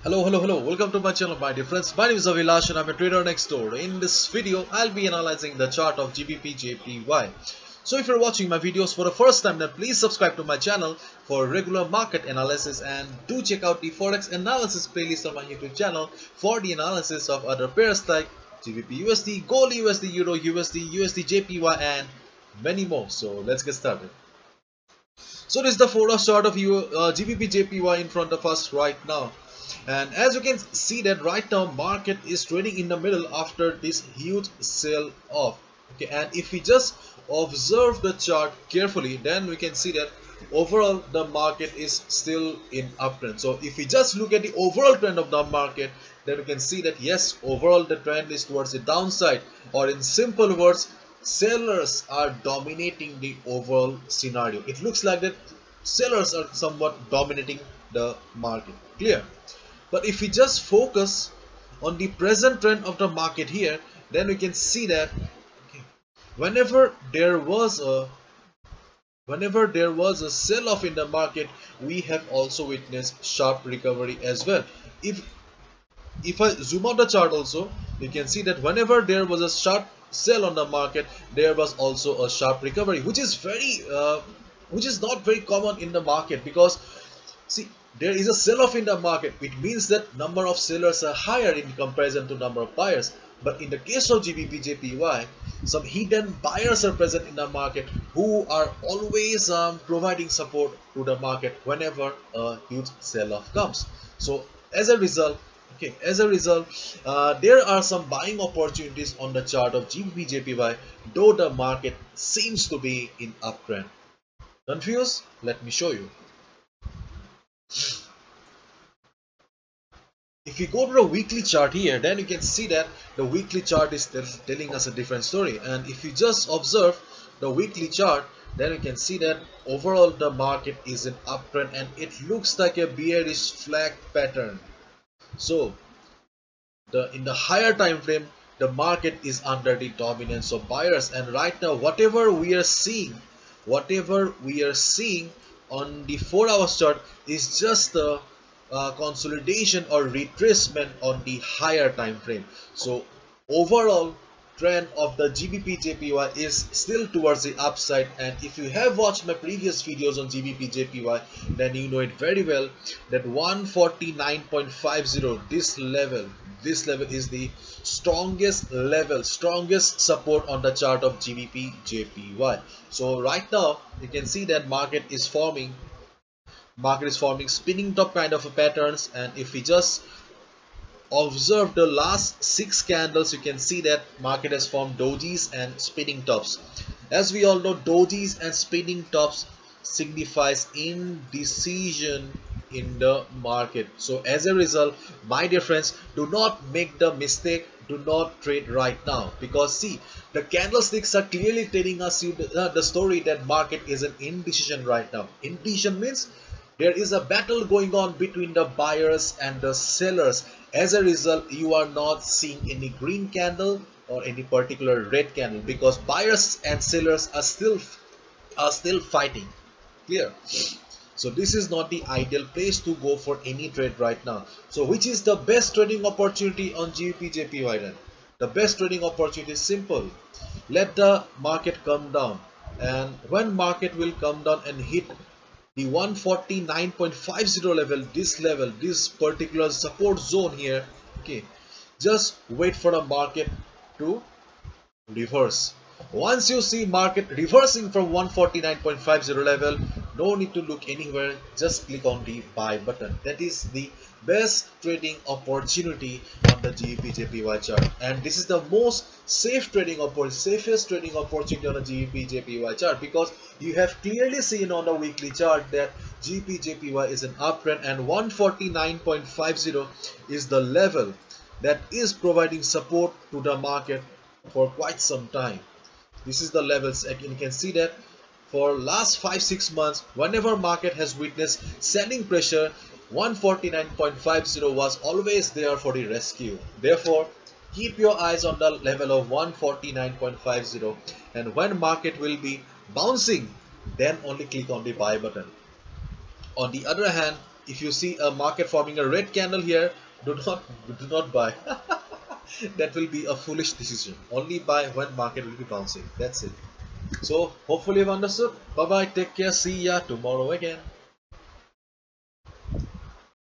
Hello. Welcome to my channel, my dear friends. My name is Avilash and I'm a trader next door. In this video, I'll be analyzing the chart of GBPJPY. So if you're watching my videos for the first time, then please subscribe to my channel for regular market analysis and do check out the Forex analysis playlist on my YouTube channel for the analysis of other pairs like GBP USD, Gold USD, Euro USD, USD JPY and many more. So let's get started. So this is the Forex chart of GBP JPY in front of us right now. And as you can see that right now market is trading in the middle after this huge sell off. Okay, and if we just observe the chart carefully, then we can see that overall the market is still in uptrend. So if we just look at the overall trend of the market, then we can see that yes, overall the trend is towards the downside, or in simple words, sellers are dominating the overall scenario. It looks like that sellers are somewhat dominating the market. Clear? But if we just focus on the present trend of the market here, then we can see that whenever there was a sell off in the market, we have also witnessed sharp recovery as well. If I zoom out the chart also, you can see that whenever there was a sharp sell on the market, there was also a sharp recovery, which is not very common in the market, because see, there is a sell-off in the market. It means that number of sellers are higher in comparison to number of buyers. But in the case of GBPJPY, some hidden buyers are present in the market who are always providing support to the market whenever a huge sell-off comes. So as a result, there are some buying opportunities on the chart of GBPJPY, though the market seems to be in uptrend. Confused? Let me show you. If you go to the weekly chart here, then you can see that the weekly chart is telling us a different story. And if you just observe the weekly chart, then you can see that overall the market is in uptrend and it looks like a bearish flag pattern. So in the higher time frame, the market is under the dominance of buyers, and right now whatever we are seeing on the 4-hour chart is just the consolidation or retracement on the higher time frame. So overall trend of the GBPJPY is still towards the upside, and if you have watched my previous videos on GBPJPY, then you know it very well that 149.50, this level is the strongest support on the chart of GBPJPY. So right now you can see that market is forming spinning top kind of patterns, and if we just observe the last 6 candles, you can see that market has formed dojis and spinning tops. As we all know, dojis and spinning tops signifies indecision in the market. So as a result, my dear friends, do not make the mistake, do not trade right now, because see, the candlesticks are clearly telling us the story that market is an indecision right now. Indecision means there is a battle going on between the buyers and the sellers. As a result, you are not seeing any green candle or any particular red candle, because buyers and sellers are still fighting. Clear? So this is not the ideal place to go for any trade right now. So which is the best trading opportunity on GBPJPY then? The best trading opportunity is simple. Let the market come down, and when market will come down and hit the 149.50 level, this particular support zone here, okay, just wait for the market to reverse. Once you see market reversing from 149.50 level, no need to look anywhere, just click on the buy button. That is the best trading opportunity on the GBPJPY chart, and this is the most safest trading opportunity on the GBPJPY chart, because you have clearly seen on the weekly chart that GBPJPY is an uptrend, and 149.50 is the level that is providing support to the market for quite some time. This is the levels, and you can see that for last 5-6 months, whenever market has witnessed selling pressure, 149.50 was always there for the rescue. Therefore, keep your eyes on the level of 149.50, and when market will be bouncing, then only click on the buy button. On the other hand, If you see a market forming a red candle here, do not buy. That will be a foolish decision. Only buy when market will be bouncing. That's it. So hopefully you've understood. Bye bye, take care, see ya tomorrow again.